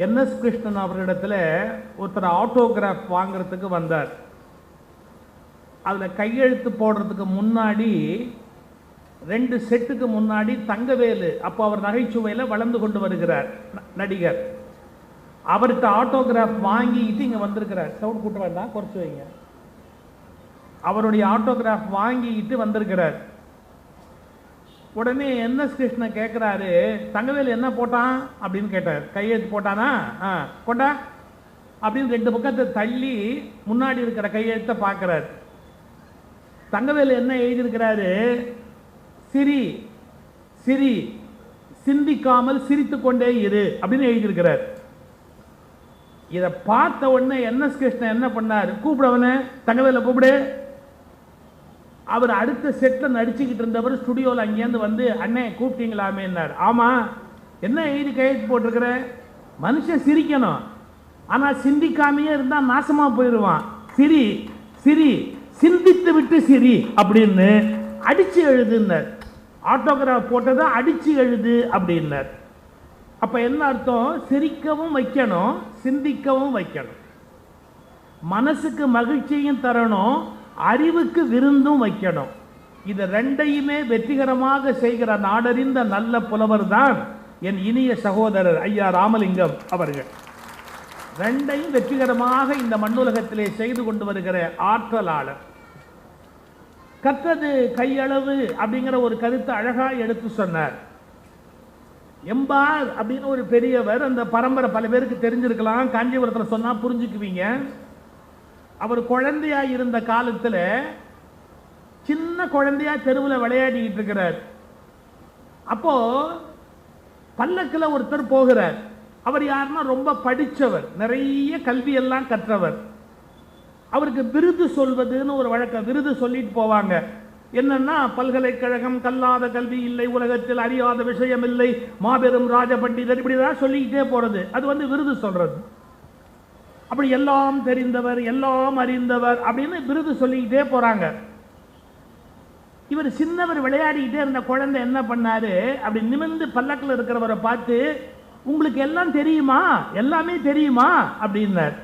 NS Krishnan அவர்களிடத்தில் ஒருத்தர் autograph வாங்கிறதுக்கு வந்தார். அதில் கையெழுத்து போடுறதுக்கு முன்னாடி 2 செட்டுக்கு முன்னாடி தங்கவேலு, அப்போ அவர் நகைச்சுவையில் வளர்ந்து கொண்டு வருகிறார் நடிகர், அவர்கிட்ட ஆட்டோகிராஃப் வாங்கிட்டு இங்கே வந்திருக்கிறார். சவுண்ட் கூட்ட வேண்டாம், குறைச்சி வைங்க. அவருடைய ஆட்டோகிராஃப் வாங்கிட்டு வந்திருக்கிறார். உடனே என்எஸ் கிருஷ்ணன் கேட்குறாரு, தங்கவேலு என்ன போட்டான் அப்படின்னு கேட்டார். கையெழுத்து போட்டானா? கொண்டா அப்படின்னு 2 பக்கத்தை தள்ளி முன்னாடி இருக்கிற கையெழுத்தை பார்க்குறாரு. தங்கவேலு என்ன எழுதியிருக்கிறாரு? சிரி சிரி, சிந்திக்காமல் சிரித்து கொண்டே இரு அப்படின்னு எழுதியிருக்கிறார். இதை பார்த்த உடனே என்எஸ் கிருஷ்ணன் என்ன பண்ணார்? கூப்பிடவனே, தங்கவேலு கூப்பிடு. அவர் அடுத்த செட்டில் நடிச்சுக்கிட்டு இருந்தவர் ஸ்டுடியோவில் அங்கேருந்து வந்து, அண்ணே கூப்பிட்டீங்களாமே என்னார். ஆமாம், என்ன எழுதி கையெழுத்து போட்டிருக்கிற? மனுஷன் சிரிக்கணும், ஆனால் சிந்திக்காமையே இருந்தால் நாசமாக போயிடுவான். சிரி சிரி, சிந்தித்து விட்டு சிரி அப்படின்னு அடித்து எழுதுன்னார். ஆட்டோகிராஃப் போட்டதை அடித்து எழுது அப்படின்னார். அப்போ என்ன அர்த்தம்? சிரிக்கவும் வைக்கணும், சிந்திக்கவும் வைக்கணும், மனசுக்கு மகிழ்ச்சியும் தரணும், அறிவுக்கு விருந்தும் வைக்கணும். இது 2யுமே வெற்றிகரமாக செய்கிற நாடறிந்த நல்ல புலவர் தான் என் இனிய சகோதரர் ஐயா ராமலிங்கம் அவர்கள். 2யும் வெற்றிகரமாக இந்த மண்ணுலகத்திலே செய்து கொண்டு வருகிற ஆற்றலாளர். கற்றது கையளவு அப்படிங்கிற ஒரு கருத்தை அழகாக எடுத்து சொன்னார். எம்பார் அப்படின்னு ஒரு பெரியவர், அந்த பரம்பரை பல பேருக்கு தெரிஞ்சிருக்கலாம், காஞ்சிபுரத்தில் சொன்னால் புரிஞ்சுக்குவீங்க. அவர் குழந்தையா இருந்த காலத்தில் சின்ன குழந்தையா தெருவில் விளையாடிக்கிட்டு இருக்கிறார். அப்போ பல்லக்கில் ஒருத்தர் போகிறார். அவர் யாருன்னா ரொம்ப படித்தவர், நிறைய கல்வியெல்லாம் கற்றவர். அவருக்கு விருது சொல்வதுன்னு ஒரு வழக்கம், விருது சொல்லிட்டு போவாங்க. என்னன்னா, பல்கலைக்கழகம் கல்லாத கல்வி இல்லை, உலகத்தில் அறியாத விஷயம் இல்லை, மாபெரும் ராஜ பண்டிதர், இப்படிதான் சொல்லிக்கிட்டே போறது. அது வந்து விருது சொல்றது. அப்படி எல்லாம் தெரிந்தவர், எல்லாம் அறிந்தவர் அப்படின்னு விருது சொல்லிக்கிட்டே போறாங்க. இவர் சின்னவர் விளையாடிக்கிட்டே இருந்த குழந்தை என்ன பண்ணாரு? அப்படி நிமிர்ந்து பல்லக்கில் இருக்கிறவரை பார்த்து, உங்களுக்கு எல்லாம் தெரியுமா, எல்லாமே தெரியுமா அப்படின்னார்.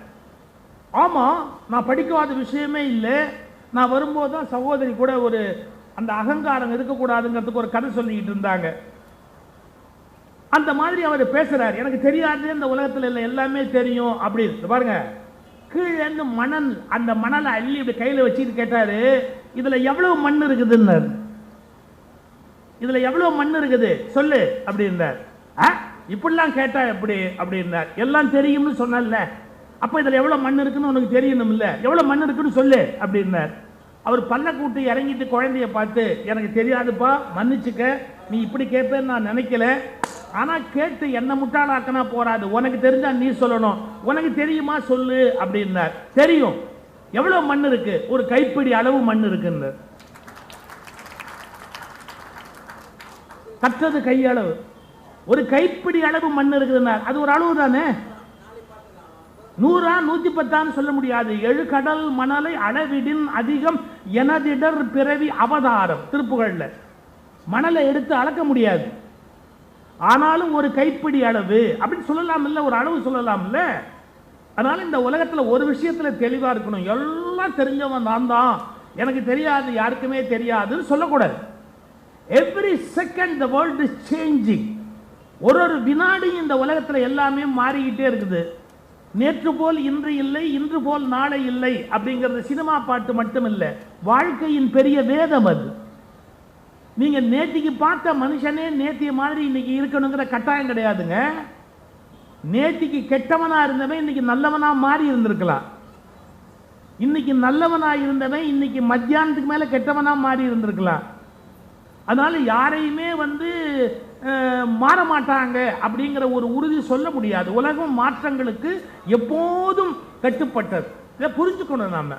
ஆமா, நான் படிக்காத விஷயமே இல்லை, நான் வரும்போது தான் சகோதரி கூட ஒரு அந்த அகங்காரம் இருக்கக்கூடாதுங்கிறதுக்கு ஒரு கதை சொல்லிக்கிட்டு இருந்தாங்க. அந்த மாதிரி அவர் பேசுறார். எனக்கு தெரியாது, இந்த உலகத்தில் இல்லை, எல்லாமே தெரியும் அப்படின்னு. பாருங்க, கீழே மணல், அந்த மணலை அள்ளி இப்படி கையில் வச்சுட்டு கேட்டாரு, இதுல எவ்வளவு மண் இருக்குதுன்னு. இதுல எவ்வளவு மண் இருக்குது சொல்லு அப்படின்னார். இப்படிலாம் கேட்டா எப்படி அப்படின்னார். எல்லாம் தெரியும்னு சொன்னல, அப்ப இதுல எவ்வளவு மண் இருக்குன்னு உனக்கு தெரியணும் இல்ல, எவ்வளவு மண் இருக்குன்னு சொல்லு அப்படின்னார். அவர் பல்ல கூட்டி இறங்கிட்டு குழந்தைய பார்த்து, எனக்கு தெரியாதுப்பா, மன்னிச்சுக்க, நீ இப்படி கேட்பேன்னு நான் நினைக்கல, ஆனா கேட்டு என்ன முட்டாளாக்கனா போறாது, உனக்கு தெரிஞ்சா நீ சொல்லணும், உனக்கு தெரியுமா சொல்லு அப்படின்னார். தெரியும். எவ்வளவு மண் இருக்கு? ஒரு கைப்பிடி அளவு மண் இருக்குன்னு. கற்றது கையளவு, ஒரு கைப்பிடி அளவு மண் இருக்குதுன்னா அது ஒரு அளவு தானே. 100 110 சொல்ல முடியாது. 7 கடல் மணலை அளவிடின் அதிகம் எனதிடர் பிறவி அவதாரம் திருப்புகழ்ல. மணலை எடுத்து அளக்க முடியாது, ஆனாலும் ஒரு கைப்பிடி அளவு அப்படின்னு சொல்லலாம் இல்ல, ஒரு அளவு சொல்லலாம் இல்ல. அதனால இந்த உலகத்துல ஒரு விஷயத்துல தெளிவா இருக்கணும். எல்லாம் தெரிஞ்சவன் நான் தான், எனக்கு தெரியாது, யாருக்குமே தெரியாதுன்னு சொல்லக்கூடாது. Every second the world is changing. ஒரு வினாடி இந்த உலகத்துல எல்லாமே மாறிக்கிட்டே இருக்குது. நேற்று போல் இன்று இல்லை, இன்று போல் நாளை இல்லை அப்படிங்கிறது சினிமா பாட்டு மட்டும் இல்லை, வாழ்க்கையின் பெரிய வேதம் அது. நீங்க நேத்திக்கு பார்த்த மனுஷனே நேத்திய மாதிரி இன்னைக்கு இருக்கணுங்கிற கட்டாயம் கிடையாதுங்க. நேத்திக்கு கெட்டவனா இருந்தவன் இன்னைக்கு நல்லவனா மாறி இருந்திருக்கலாம். இன்னைக்கு நல்லவனா இருந்தவன் இன்னைக்கு மத்தியானத்துக்கு மேல கெட்டவனா மாறி இருந்திருக்கலாம். அதனால யாரையுமே வந்து மாற மாட்டாங்க அப்படிங்கிற ஒரு உறுதி சொல்ல முடியாது. உலகம் மாற்றங்களுக்கு எப்போதும் கட்டுப்பட்டது. இதை புரிஞ்சுக்கணும் நாம.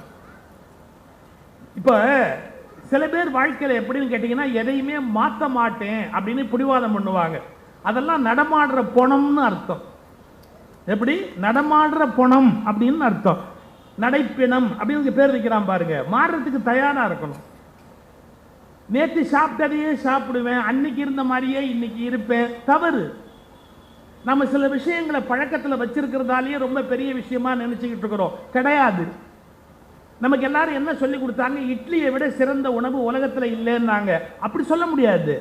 இப்ப சில பேர் வாழ்க்கையில் எப்படின்னு கேட்டீங்கன்னா, எதையுமே மாற்ற மாட்டேன் அப்படின்னு பிடிவாதம் பண்ணுவாங்க. அதெல்லாம் நடமாடுற பணம்னு அர்த்தம். எப்படி? நடமாடுற பணம் அப்படின்னு அர்த்தம். நடைப்பிணம் அப்படின்னு பேர் வைக்கிறான் பாருங்க. மாறுறதுக்கு தயாரா இருக்கணும். நேற்று சாப்பிட்டதையே சாப்பிடுவேன், அன்னைக்கு இருந்த மாதிரியே இன்னைக்கு இருப்பேன், தவறு. நம்ம சில விஷயங்களை பழக்கத்தில் வச்சிருக்கிறதாலேயே ரொம்ப பெரிய விஷயமா நினைச்சுக்கிட்டு இருக்கிறோம். கிடையாது. நமக்கு எல்லாரும் என்ன சொல்லி கொடுத்தாங்க? இட்லியை விட சிறந்த உணவு உலகத்தில் இல்லைன்னாங்க. அப்படி சொல்ல முடியாது.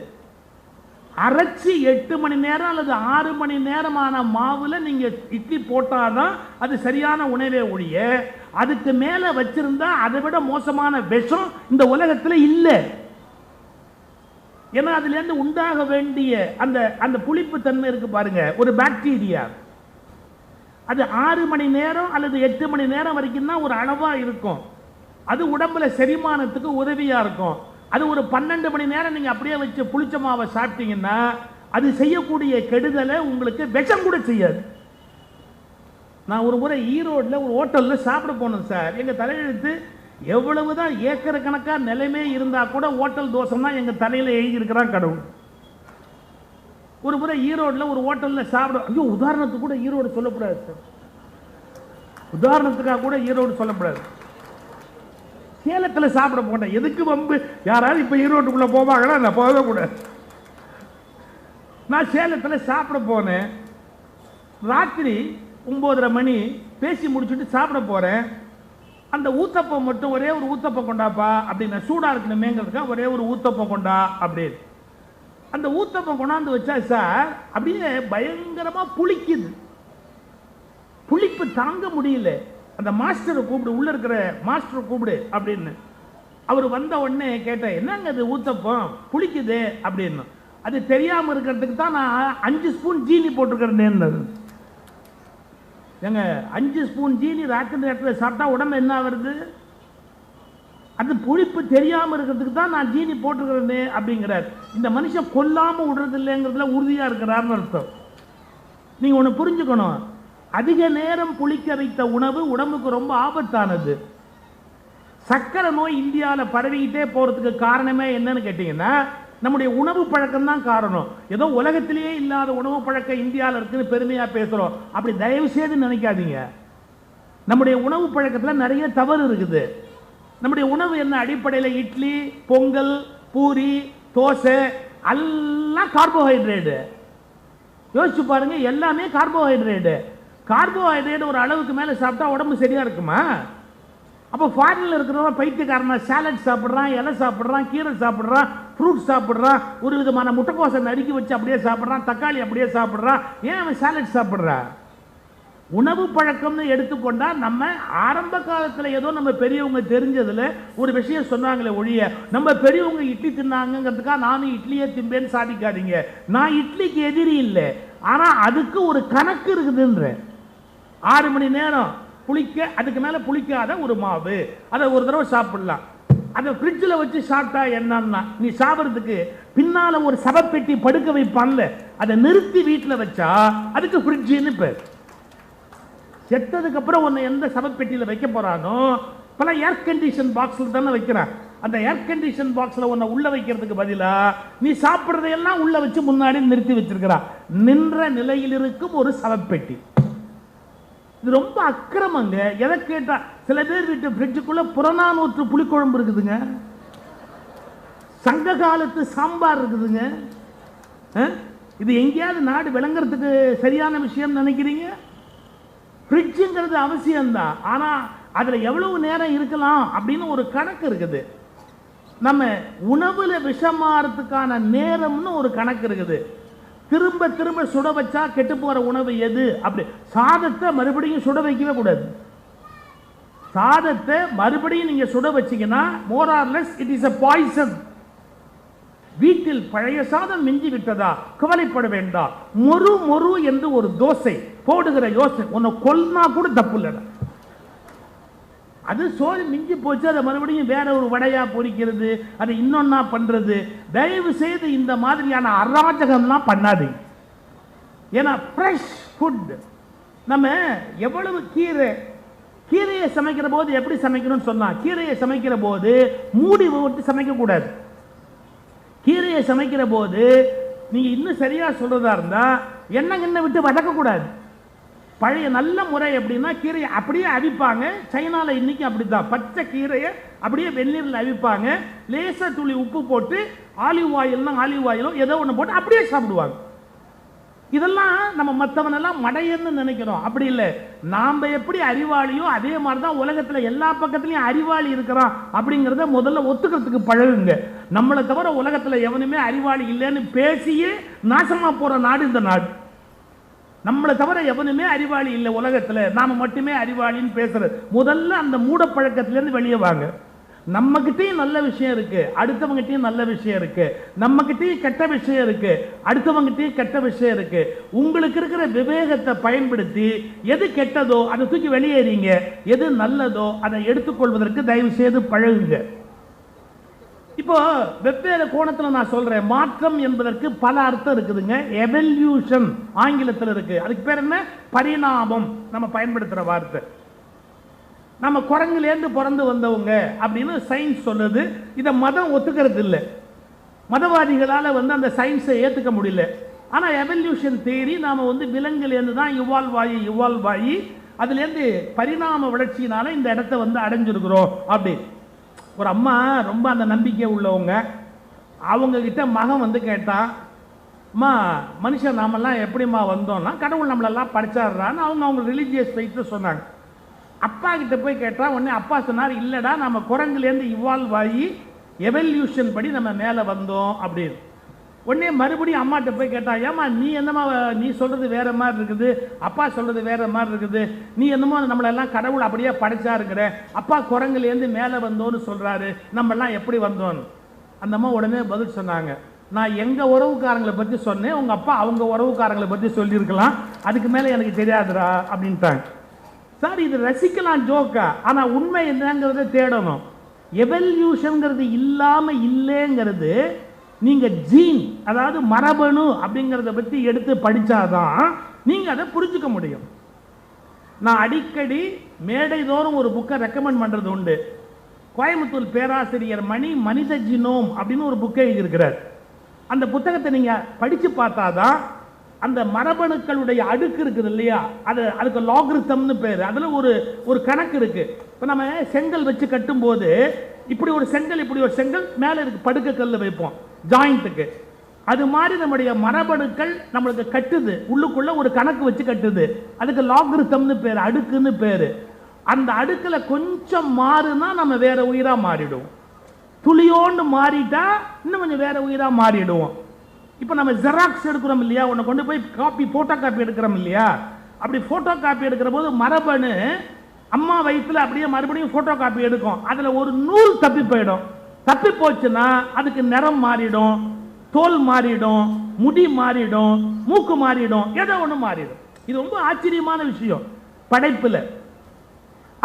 அரைச்சி 8 மணி நேரம் அல்லது 6 மணி நேரமான மாவுல நீங்க இட்லி போட்டாதான் அது சரியான உணவே ஒழிய அதுக்கு மேல வச்சிருந்தா அதை விட மோசமான விஷம் இந்த உலகத்தில் இல்லை. ஏன்னா அதுல இருந்து உண்டாக வேண்டிய அந்த அந்த புளிப்பு தன்மை இருக்கு பாருங்க, ஒரு பாக்டீரியா. அது 6 மணி நேரம் அல்லது 8 மணி நேரம் வரைக்கும் தான் ஒரு அளவா இருக்கும். அது உடம்புல செரிமானத்துக்கு உதவியா இருக்கும். அது ஒரு 12 மணி நேரம் நீங்க அப்படியே வச்சு புளிச்ச மாவை சாப்பிட்டீங்கன்னா அது செய்யக்கூடிய கெடுதலை உங்களுக்கு விஷம் கூட செய்யாது. நான் ஒரு முறை ஈரோடுல ஒரு ஹோட்டல்ல சாப்பிட போனேன் சார். எங்க தலையெழுத்து எவ்வளவுதான் ஏக்கர் கணக்கா நிலைமை இருந்தா கூட ஹோட்டல் தோசைன்னா எங்க தலையில எழுதி இருக்கிறான் கடவுள். ஒரு முறை ஈரோடுல ஒரு ஹோட்டல்ல சாப்பிட, ஐயோ உதாரணத்துக்கு கூட ஈரோடு சொல்லக்கூடாது சார், உதாரணத்துக்காக கூட ஈரோடு சொல்லக்கூடாது. சேலத்தில் சாப்பிட போனேன். எதுக்கு வம்பு? யாராவது இப்ப ஈரோட்டுக்குள்ள போவாங்களா? நான் போகவே கூடாது. நான் சேலத்தில் சாப்பிட போனேன். ராத்திரி 9:30 மணி பேசி முடிச்சுட்டு சாப்பிட போறேன். அந்த ஊத்தப்பம் மட்டும் ஒரே ஒரு ஊத்தப்பம் கொண்டாப்பா அப்படின்னு, சூடா இருக்கணுமேங்கிறதுக்கா ஒரே ஒரு ஊத்தப்பம் கொண்டா அப்படின்னு அந்த ஊத்தப்பம் கொண்டாந்து வச்சா சார் அப்படியே பயங்கரமா புளிக்குது. புளிப்பு தாங்க முடியல. அந்த மாஸ்டரை கூப்பிடு, உள்ள இருக்கிற மாஸ்டரை கூப்பிடு அப்படின்னு. அவர் வந்த உடனே கேட்டேன், என்னங்க அது ஊத்தப்பம் புளிக்குது அப்படின்னு. அது தெரியாம இருக்கிறதுக்கு தான் நான் 5 ஸ்பூன் ஜீனி போட்டிருக்கிறேன். ஏங்க 5 ஸ்பூன் ஜீனி ராத்திரி நேரத்தில் சாப்பிட்டா உடம்பு என்ன வருது? அது புளிப்பு தெரியாம இருக்கிறதுக்கு தான் நான் ஜீனி போட்டிருக்கிறேன் அப்படிங்கிறார். இந்த மனுஷன் கொல்லாம விடுறது இல்லைங்கிறதுல உறுதியா இருக்கிறார்னு அர்த்தம். நீங்க ஒண்ணு புரிஞ்சுக்கணும், அதிக நேரம் புளிக்க வைத்த உணவு உடம்புக்கு ரொம்ப ஆபத்தானது. சக்கரை நோய் இந்தியாவில் பரவிக்கிட்டே போறதுக்கு காரணமே என்னன்னு கேட்டீங்கன்னா நம்முடைய உணவு பழக்கம் தான் காரணம். ஏதோ உலகத்திலேயே இல்லாத உணவு பழக்கம் இந்தியாவில் இருக்குன்னு பெருமையா பேசுறோம். அப்படி தயவு செய்து நினைக்காதீங்க. நம்முடைய உணவு பழக்கத்தில் நிறைய தவறு இருக்குது. நம்முடைய உணவு என்ன அடிப்படையில் இட்லி, பொங்கல், பூரி, தோசை எல்லாம் கார்போஹைட்ரேட். யோசிச்சு பாருங்க, எல்லாமே கார்போஹைட்ரேட். கார்போஹைட்ரேட் ஒரு அளவுக்கு மேல சாப்பிட்டா உடம்பு சரியா இருக்குமா? அப்போ ஃபாரின்ல இருக்கிறவங்க பைத்தியக்காரனா சாலட் சாப்பிட்றான், இலை சாப்பிட்றான், கீரை சாப்பிட்றான், ஃப்ரூட் சாப்பிட்றான், ஒரு விதமான முட்டைக்கோசை நறுக்கி வச்சு அப்படியே சாப்பிட்றான், தக்காளி அப்படியே சாப்பிட்றான். ஏன் அவன் சாலட் சாப்பிட்றான்? உணவு பழக்கம்னு எடுத்துக்கொண்டா நம்ம ஆரம்ப காலத்தில் ஏதோ நம்ம பெரியவங்க தெரிஞ்சதுல ஒரு விஷயம் சொன்னாங்களே ஒழிய நம்ம பெரியவங்க இட்லி தின்னாங்கிறதுக்காக நானும் இட்லியே திம்பேன்னு சாதிக்காதீங்க. நான் இட்லிக்கு எதிரி இல்லை, ஆனா அதுக்கு ஒரு கணக்கு இருக்குதுன்ற. 6 மணி நேரம் புளிக்க, அதுக்கு மேல புளிக்காத ஒரு மாவு, அதை ஒரு தடவை சாப்பிடலாம். அதை ஃப்ரிட்ஜில் வச்சு சாப்பிட்டா என்னன்னா, நீ சாப்பிட்றதுக்கு பின்னால ஒரு சவப்பெட்டி படுக்க வைப்பான்ல, அதை நிறுத்தி வீட்டில் வச்சா அதுக்கு ஃப்ரிட்ஜுன்னு பேர். செத்ததுக்கு அப்புறம் உன்னை எந்த சவப்பெட்டியில் வைக்க போறானோ, பல ஏர் கண்டிஷன் பாக்ஸில் தானே வைக்கிறான். அந்த ஏர் கண்டிஷன் பாக்ஸில் உன்னை உள்ள வைக்கிறதுக்கு பதிலா நீ சாப்பிட்றதையெல்லாம் உள்ள வச்சு முன்னாடி நிறுத்தி வச்சிருக்கிறான். நின்ற நிலையில் இருக்கும் ஒரு சவப்பெட்டி. இது ரொம்ப அக்கிரமங்க. எதை கேட்டா சில பேர் வீட்டு ஃப்ரிட்ஜுக்குள்ள புறநானூற்று புளிக்குழம்பு இருக்குதுங்க, சங்க காலத்து சாம்பார் இருக்குதுங்க. இது எங்கேயாவது நாடு விளங்குறதுக்கு சரியான விஷயம் நினைக்கிறீங்க? ஃப்ரிட்ஜுங்கிறது அவசியம்தான், ஆனா அதுல எவ்வளவு நேரம் இருக்கலாம் அப்படின்னு ஒரு கணக்கு இருக்குது. நம்ம உணவுல விஷமாறதுக்கான நேரம்னு ஒரு கணக்கு இருக்குது. திரும்ப திரும்ப சுட வச்சா கெட்டு போற உணவு எது? அப்படி சாதத்தை மறுபடியும் சுட வைக்கவே கூடாது. சாதத்தை மறுபடியும் நீங்க சுட வச்சீங்கன்னா more or less it is a poison. வீட்டில் பழைய சாதம் மிஞ்சி விட்டதா கவலைப்பட வேண்டாம். மொறு மொறு என்று ஒரு தோசை போடுகிற யோசனை உன்னை கொல்னா கூட தப்பு இல்லை. அது சோறு மிஞ்சி போச்சு, அதை மறுபடியும் வேற ஒரு வடையா பொரிக்கிறது, அதை இன்னொன்னா பண்றது. தயவு செய்து இந்த மாதிரியான அராஜகம்லாம் பண்ணாது. ஏன்னா ஃப்ரெஷ் ஃபுட். நம்ம எவ்வளவு கீரையை சமைக்கிற போது எப்படி சமைக்கணும்னு சொன்னா, கீரையை சமைக்கிற போது மூடி போட்டு சமைக்க கூடாது. கீரையை சமைக்கிற போது நீங்க இன்னும் சரியா சொல்றதா இருந்தா எண்ணெய் விட்டு வதக்க கூடாது. பழைய நல்ல முறை எப்படின்னா கீரையை அப்படியே அவிப்பாங்க. சைனால இன்னைக்கு அப்படித்தான், பச்சை கீரையை அப்படியே வெந்நீரில் அவிப்பாங்க, லேசா துளி உப்பு போட்டு ஆலிவ் ஆயிலும் ஏதோ ஒன்று போட்டு அப்படியே சாப்பிடுவாங்க. இதெல்லாம் நம்ம மற்றவனெல்லாம் மடையன்னு நினைக்கிறோம். அப்படி இல்லை. நாம் எப்படி அறிவாளியோ அதே மாதிரி தான் உலகத்தில் எல்லா பக்கத்துலையும் அறிவாளி இருக்கிறான் அப்படிங்கிறத முதல்ல ஒத்துக்கிறதுக்கு பழகுங்க. நம்மளை தவிர உலகத்தில் எவனுமே அறிவாளி இல்லைன்னு பேசியே நாசமாக போகிற நாடு இந்த நாடு. நம்மளை தவிர எவனுமே அறிவாளி இல்லை உலகத்தில், நாம் மட்டுமே அறிவாளின்னு பேசுறது. முதல்ல அந்த மூடப்பழக்கத்திலேருந்து வெளியே வாங்க. நம்மகிட்டையும் நல்ல விஷயம் இருக்கு, அடுத்தவங்கிட்டையும் நல்ல விஷயம் இருக்கு. நம்மகிட்டையும் கெட்ட விஷயம் இருக்கு, அடுத்தவங்கிட்டையும் கெட்ட விஷயம் இருக்கு. உங்களுக்கு இருக்கிற விவேகத்தை பயன்படுத்தி எது கெட்டதோ அதை தூக்கி வெளியேறீங்க, எது நல்லதோ அதை எடுத்துக்கொள்வதற்கு தயவு செய்து பழகுங்க. இப்போ வெவ்வேறு கோணத்தில் நான் சொல்றேன். மாற்றம் என்பதற்கு பல அர்த்தம் இருக்குதுங்க. எவல்யூஷன் ஆங்கிலத்தில் இருக்கு. அதுக்கு பேர் என்ன? பரிணாமம். நம்ம பயன்படுத்துற வார்த்தை. நம்ம குரங்குலேருந்து பிறந்து வந்தவங்க அப்படின்னு சயின்ஸ் சொல்லுது. இதை மதம் ஒத்துக்கிறது இல்லை. மதவாதிகளால் அந்த சயின்ஸை ஏற்றுக்க முடியல. ஆனால் எவல்யூஷன் தியரி நாம் விலங்குலேருந்து தான் இவால்வ் ஆகி அதுலேருந்து பரிணாம வளர்ச்சியினால இந்த இடத்த அடைஞ்சிருக்கிறோம். அப்படி ஒரு அம்மா ரொம்ப அந்த நம்பிக்கை உள்ளவங்க, அவங்கக்கிட்ட மகன் கேட்டான், அம்மா மனுஷன் நாமெல்லாம் எப்படிம்மா வந்தோம்னா கடவுள் நம்மளெல்லாம் படிச்சாடுறான்னு அவங்க ரிலீஜியஸ் ஃபெய்த்தை சொன்னாங்க. அப்பா கிட்ட போய் கேட்டால் உடனே அப்பா சொன்னார், இல்லைடா நம்ம குரங்குலேருந்து இவால்வ் ஆகி எவல்யூஷன் படி நம்ம மேலே வந்தோம் அப்படின்னு. உடனே மறுபடியும் அம்மாட்ட போய் கேட்டா, ஏமா நீ என்னமா நீ சொல்கிறது வேற மாதிரி இருக்குது, அப்பா சொல்கிறது வேற மாதிரி இருக்குது, நீ என்னமோ நம்மளெல்லாம் கடவுள் அப்படியே படைச்சாருங்கிற, அப்பா குரங்குலேருந்து மேலே வந்தோன்னு சொல்கிறாரு, நம்மெல்லாம் எப்படி வந்தோன்னு. அந்த அம்மா உடனே பதில் சொன்னாங்க, நான் எங்கள் உறவுக்காரங்களை பற்றி சொன்னேன், உங்கள் அப்பா அவங்க உறவுக்காரங்களை பற்றி சொல்லியிருக்கலாம், அதுக்கு மேலே எனக்கு தெரியாதுடா அப்படின்ட்டாங்க. சார் இது ரசிக்கலாம் ஜோக்கா, ஆனால் உண்மை என்னங்கிறத தேடணும். எவல்யூஷன்ங்கிறது இல்லாமல் இல்லைங்கிறது நீங்கள் ஜீன், அதாவது மரபணு அப்படிங்கிறத பற்றி எடுத்து படித்தாதான் நீங்கள் அதை புரிஞ்சுக்க முடியும். நான் அடிக்கடி மேடை தோறும் ஒரு புக்கை ரெக்கமெண்ட் பண்ணுறது உண்டு. கோயம்புத்தூர் பேராசிரியர் மணி மனித ஜினோம் அப்படின்னு ஒரு புக்கை எழுதியிருக்கிறார். அந்த புத்தகத்தை நீங்கள் படித்து பார்த்தாதான் அந்த மரபணுக்களுடைய அடுக்கு இருக்குது இல்லையா, அதுக்கு லாகிரிதம்னு பேர். அதில் ஒரு கணக்கு இருக்கு. இப்போ நம்ம செங்கல் வச்சு கட்டும்போது இப்படி ஒரு செங்கல் இப்படி ஒரு செங்கல் மேலே இருக்கு, படுக்க கல் வைப்போம் ஜாயிண்ட்டுக்கு. அது மாதிரி நம்முடைய மரபணுக்கள் நம்மளுக்கு கட்டுது, உள்ளுக்குள்ள ஒரு கணக்கு வச்சு கட்டுது. அதுக்கு லாகிரிதம்னு பேர், அடுக்குன்னு பேர். அந்த அடுக்கில் கொஞ்சம் மாறுனா நம்ம வேற உயிராக மாறிடுவோம். துளியோண்டு மாறிட்டா இன்னும் கொஞ்சம் வேற உயிராக மாறிடுவோம். இப்போ நம்ம ஜெராக்ஸ் எடுக்கிறோம் இல்லையா, உன்னை கொண்டு போய் போட்டோ காப்பி எடுக்கிறோம் இல்லையா, அப்படி போட்டோ காப்பி எடுக்கிற போது மரபணு அம்மா வயிற்றுல அப்படியே மறுபடியும் போட்டோ காப்பி எடுக்கும். அதில் ஒரு நூல் தப்பி போயிடும். தப்பி போச்சுன்னா அதுக்கு நிறம் மாறிடும், தோல் மாறிடும், முடி மாறிடும், மூக்கு மாறிடும், ஏதோ ஒன்று மாறிடும். இது ரொம்ப ஆச்சரியமான விஷயம் படைப்பில்.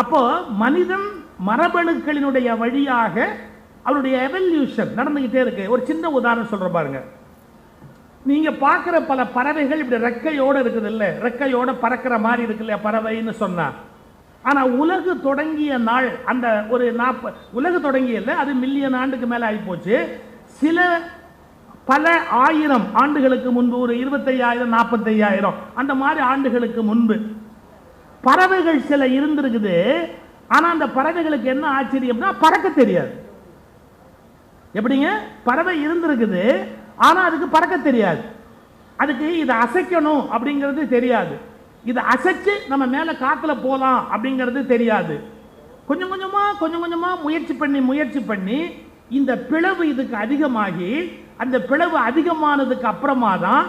அப்போ மனிதன் மரபணுக்களினுடைய வழியாக அவருடைய எவல்யூஷன் நடந்துகிட்டே இருக்கு. ஒரு சின்ன உதாரணம் சொல்ற பாருங்க. நீங்க பார்க்கிற பல பறவைகள் இப்படி ரெக்கையோட இருக்குது இல்ல, ரெக்கையோட பறக்கிற மாதிரி இருக்கு இல்லையா பறவைன்னு சொன்னா. ஆனா உலகு தொடங்கிய நாள் அந்த ஒரு 40 உலகு தொடங்கிய இல்லை, அது மில்லியன் ஆண்டுக்கு மேல ஆகி போச்சு. பல ஆயிரம் ஆண்டுகளுக்கு முன்பு, ஒரு 25,000 45,000 அந்த மாதிரி ஆண்டுகளுக்கு முன்பு பறவைகள் சில இருந்திருக்குது. ஆனா அந்த பறவைகளுக்கு என்ன ஆச்சரியம்னா பறக்க தெரியாது. எப்படிங்க? பறவை இருந்திருக்குது, ஆனா அதுக்கு பறக்க தெரியாது. அதுக்கு இதை அசைக்கணும் அப்படிங்கிறது தெரியாது, இதை அசைச்சு நம்ம மேல காத்துல போலாம் அப்படிங்கிறது தெரியாது. கொஞ்சம் கொஞ்சமா முயற்சி பண்ணி இந்த பிளவு இதுக்கு அதிகமாகி, அந்த பிளவு அதிகமானதுக்கு அப்புறமா தான்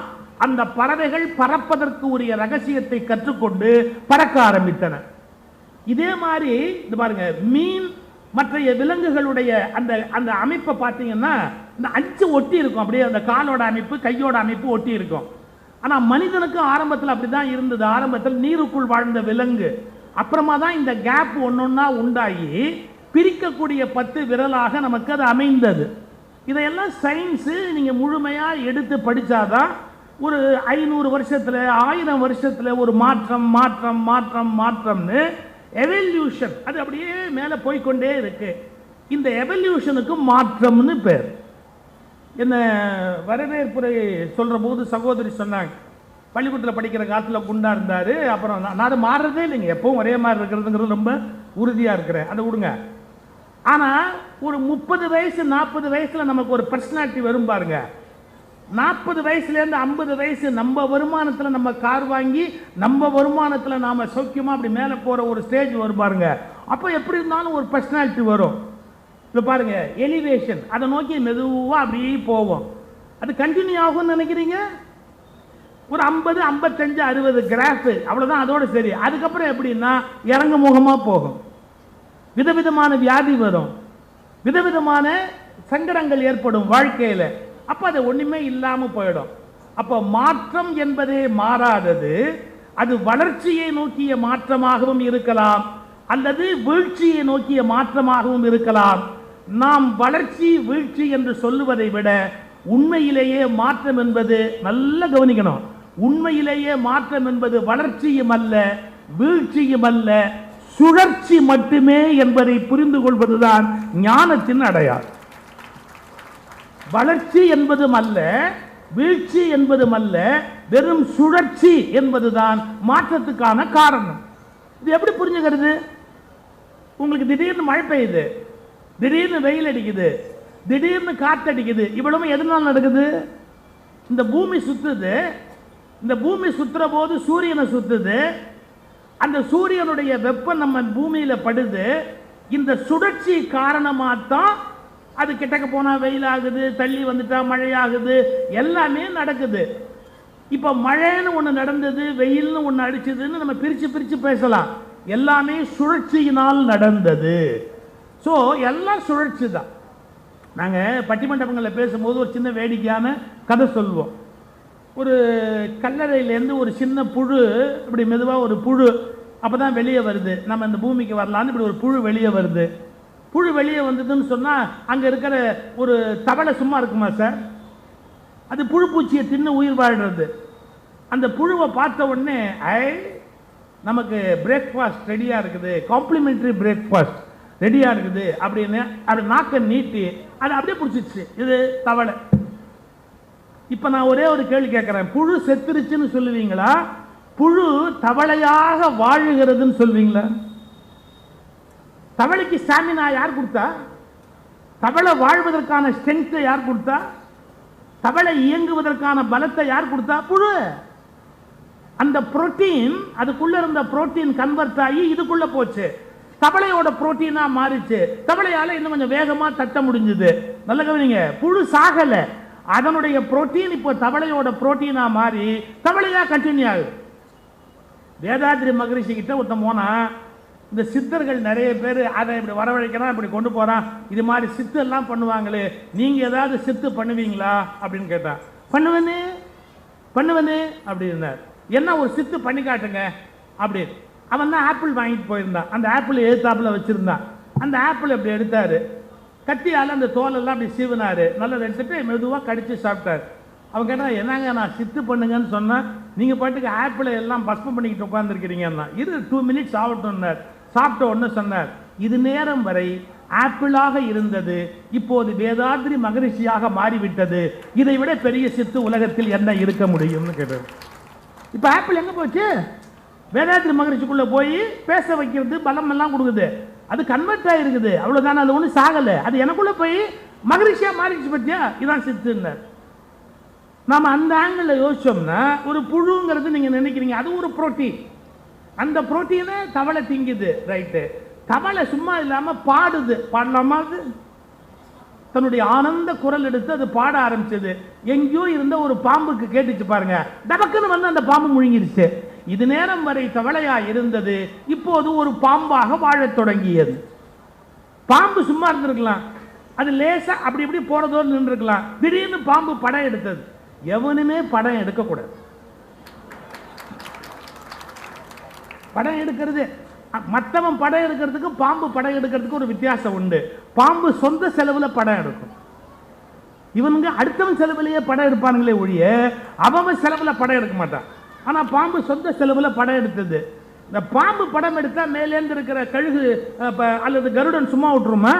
அந்த பறவைகள் பறப்பதற்கு உரிய ரகசியத்தை கற்றுக்கொண்டு பறக்க ஆரம்பித்தன. இதே மாதிரி இது பாருங்க, மீன் மற்ற விலங்குகளுடைய அந்த அந்த அமைப்பை பார்த்தீங்கன்னா இந்த அச்சு ஒட்டி இருக்கும், அப்படியே அந்த காலோட அமைப்பு கையோட அமைப்பு ஒட்டி இருக்கும். ஆனா மனிதனுக்கு ஆரம்பத்தில் அப்படிதான் இருந்தது. ஆரம்பத்தில் நீருக்குள் வாழ்ந்த விலங்கு, அப்புறமா தான் இந்த கேப் ஒன்னொன்னா உண்டாகி பிரிக்கக்கூடிய 10 விரலாக நமக்கு அது அமைந்தது. இதையெல்லாம் சயின்ஸ் நீங்க முழுமையா எடுத்து படிச்சாதான் ஒரு 500 வருஷத்துல 1000 வருஷத்துல ஒரு மாற்றம் மாற்றம் மாற்றம் மாற்றம்னு எவல்யூஷன் அது அப்படியே மேலே போய்கொண்டே இருக்கு. இந்த எவல்யூஷனுக்கு மாற்றம்னு பேர். என்ன வரவேற்புரை சொல்ற போது சகோதரி சொன்னாங்க, பள்ளிக்கூடத்தில் படிக்கிற காலத்தில் குண்டா இருந்தாரு, அப்புறம் நான் மாறுறதே இல்லைங்க, எப்பவும் ஒரே மாதிரி இருக்கிறதுங்கிறது ரொம்ப உறுதியா இருக்கிறேன், அதை விடுங்க. ஆனா ஒரு 30 வயசு 40 வயசுல நமக்கு ஒரு பர்சனாலிட்டி வரும் பாருங்க. 40 வயசுலேருந்து 50 வயசு நம்ம வருமானத்தில் நம்ம கார் வாங்கி நம்ம வருமானத்தில் நாம் சௌக்கியமாக அப்படி மேலே போகிற ஒரு ஸ்டேஜ் வரும் பாருங்க. அப்போ எப்படி இருந்தாலும் ஒரு பர்சனாலிட்டி வரும். இப்போ பாருங்க, எலிவேஷன், அதை நோக்கி மெதுவாக அப்படியே போவோம். அது கண்டினியூ ஆகும்னு நினைக்கிறீங்க? ஒரு 50, 55, 60 கிராஃப், அவ்வளோதான், அதோட சரி. அதுக்கப்புறம் எப்படின்னா இறங்கு முகமாக போகும். விதவிதமான வியாதி வரும், விதவிதமான சங்கடங்கள் ஏற்படும் வாழ்க்கையில். அப்போ அது ஒன்றுமே இல்லாமல் போயிடும். அப்போ மாற்றம் என்பதே மாறாதது. அது வளர்ச்சியை நோக்கிய மாற்றமாகவும் இருக்கலாம், அல்லது வீழ்ச்சியை நோக்கிய மாற்றமாகவும் இருக்கலாம். நாம் வளர்ச்சி வீழ்ச்சி என்று சொல்லுவதை விட உண்மையிலேயே மாற்றம் என்பது, நல்ல கவனிக்கணும், உண்மையிலேயே மாற்றம் என்பது வளர்ச்சியும் அல்ல வீழ்ச்சியும் அல்ல, சுழற்சி மட்டுமே என்பதை புரிந்து கொள்வதுதான் ஞானத்தின் அடையாளம். வளர்ச்சி என்பதும் அல்ல வீழ்ச்சி என்பதும் அல்ல, வெறும் சுழற்சி என்பதுதான் மாற்றத்துக்கான காரணம். இது எப்படி புரிஞ்சுக்கிறது? உங்களுக்கு திடீர்னு மழை பெய்யுது, திடீர்னு வெயில் அடிக்குது, திடீர்னு காத்தடிக்குது. இவ்வளவு எதனால் நடக்குது? இந்த பூமி சுத்துது. இந்த பூமி சுத்துற போது சூரியனை சுத்துது. அந்த சூரியனுடைய வெப்பம் நம்ம பூமியில படுது. இந்த சுழற்சி காரணமாகத்தான் அது கிட்டக்க போனா வெயில் ஆகுது, தள்ளி வந்துட்டா மழையாகுது, எல்லாமே நடக்குது. இப்ப மழைன்னு ஒண்ணு நடந்தது, வெயில்னு ஒண்ணு அடிச்சதுன்னு நம்ம பிரிச்சு பிரிச்சு பேசலாம். எல்லாமே சுழற்சியினால் நடந்தது. ஸோ எல்லாம் சுழற்சி தான். நாங்கள் பட்டிமண்டபங்களில் பேசும்போது ஒரு சின்ன வேடிக்கையான கதை சொல்லுவோம். ஒரு கல்லறையிலேருந்து ஒரு சின்ன புழு இப்படி மெதுவாக ஒரு புழு அப்போ தான் வெளியே வருது. நம்ம இந்த பூமிக்கு வரலான்னு இப்படி ஒரு புழு வெளியே வருது. புழு வெளியே வந்ததுன்னு சொன்னால் அங்கே இருக்கிற ஒரு தவளை சும்மா இருக்குமா சார்? அது புழு பூச்சியை தின்னு உயிர் வாழ்கிறது. அந்த புழுவை பார்த்த உடனே நமக்கு பிரேக்ஃபாஸ்ட் ரெடியாக இருக்குது, காம்ப்ளிமெண்ட்ரி பிரேக்ஃபாஸ்ட் ரெடியாக இருக்குது அப்படின்னு அது நாக்கை நீட்டி அதை அப்படியே பிடிச்சிச்சு. இது தவளை. இப்போ நான் ஒரே ஒரு கேள்வி கேட்குறேன், புழு செத்துருச்சுன்னு சொல்லுவீங்களா, புழு தவளையாக வாழுகிறதுன்னு சொல்வீங்களா? தவளைக்கு ஸ்டாமினா யார் கொடுத்தா? தவளை வாழ்வதற்கான ஸ்ட்ரென்த்தை யார் கொடுத்தா? தவளை இயங்குவதற்கான பலத்தை யார் கொடுத்தா? புழு. அந்த புரோட்டீன், அதுக்குள்ள இருந்த புரோட்டீன் கன்வெர்ட் ஆகி இதுக்குள்ள போச்சு, தவளையோட புரோட்டீனா மாறிச்சு. தவளையால இன்னும் கொஞ்சம் வேகமா தட்ட முடிஞ்சது. நல்ல கவனிங்க, புழு சாகல, அதனுடைய புரோட்டீன் இப்போ தவளையோட புரோட்டீனா மாறி தவளையா கண்டினியூ ஆகுது. வேதாத்ரி மகரிஷி கிட்ட ஒருத்தன் போனா, இந்த சித்தர்கள் நிறைய பேர் அதை இப்படி வரவழைக்கிறான், இப்படி கொண்டு போறான், இது மாதிரி சித்து எல்லாம் பண்ணுவாங்களே, நீங்க ஏதாவது சித்து பண்ணுவீங்களா அப்படின்னு கேட்டான். பண்ணுவேன்னு பண்ணுவேன்னு அப்படின்னார். என்ன ஒரு சித்து பண்ணி காட்டுங்க அப்படின்னு. அவன் தான் ஆப்பிள் வாங்கிட்டு போயிருந்தான். அந்த ஆப்பிள் எழுத்தாப்பில் வச்சிருந்தான். அந்த ஆப்பிள் அப்படி எடுத்தாரு, கத்தியால் அந்த தோலெல்லாம் அப்படி சீவினாரு, நல்லா எடுத்துட்டு மெதுவாக கடிச்சு சாப்பிட்டார். அவன் கேட்டால், என்னங்க நான் சித்து பண்ணுங்கன்னு சொன்னேன், நீங்கள் பாட்டுக்கு ஆப்பிளை எல்லாம் பஸ்பம் பண்ணிக்கிட்டு உட்காந்துருக்கிறீங்கன்னா. இது 2 மினிட்ஸ் ஆகட்டும்னார். சாப்பிட்ட ஒன்று சொன்னார், இது நேரம் வரை ஆப்பிளாக இருந்தது, இப்போது வேதாத்ரி மகரிஷியாக மாறிவிட்டது, இதை விட பெரிய சித்து உலகத்தில் என்ன இருக்க முடியும்னு கேட்டார். இப்போ ஆப்பிள் எங்கே போச்சு? வேதாத்ரி மகரிஷிக்குள்ளே போய் பேச வைக்கிறது, பலம் எல்லாம் கொடுக்குது, அது கன்வெர்ட் ஆகிருக்குது, அவ்வளோதானே, அது ஒன்றும் சாகலை, அது எனக்குள்ளே போய் மகரிஷியாக மாறிடுச்சு பற்றியா, இதான் சித்துன்னார். நாம் அந்த ஆங்கிளில் யோசிச்சோம்னா, ஒரு புழுங்கிறது நீங்கள் நினைக்கிறீங்க அது ஒரு புரோட்டீன், அந்த புரோட்டீனை தவளை திங்குது, ரைட்டு. தவளை சும்மா இல்லாமல் பாடுது, பாடலாமா? அது தன்னுடைய ஆனந்த குரல் எடுத்து அது பாட ஆரம்பிச்சது. எங்கேயோ இருந்த ஒரு பாம்புக்கு கேட்டுச்சு பாருங்க, டபக்குன்னு வந்து அந்த பாம்பு முழுங்கிருச்சு. இது நேரம் வரை தவளையா இருந்தது, இப்போது ஒரு பாம்பாக வாழத் தொடங்கியது. பாம்பு சும்மா இருந்திருக்கலாம், அது லேசா அப்படி இப்படி போறதோடு நின்றுருக்கலாம். திடீர்னு பாம்பு படம் எடுத்தது. எவனுமே படம் எடுக்கக்கூடாது. படம் எடுக்கிறது, மற்றவன் படம் எடுக்கிறதுக்கு பாம்பு படம் எடுக்கிறதுக்கு ஒரு வித்தியாசம் உண்டு. பாம்பு சொந்த செலவுல படம் எடுக்கும், இவனுங்க அடுத்தவன் செலவுலயே படம் எடுப்பானுங்களே ஒழிய அவன் செலவுல படம் எடுக்க மாட்டான். ஆனா பாம்பு சொந்த செலவுல படம் எடுத்தது. இந்த பாம்பு படம் எடுத்தா மேலேந்து இருக்கிற கழுகு அல்லது கருடன் சும்மா விட்டுருமா?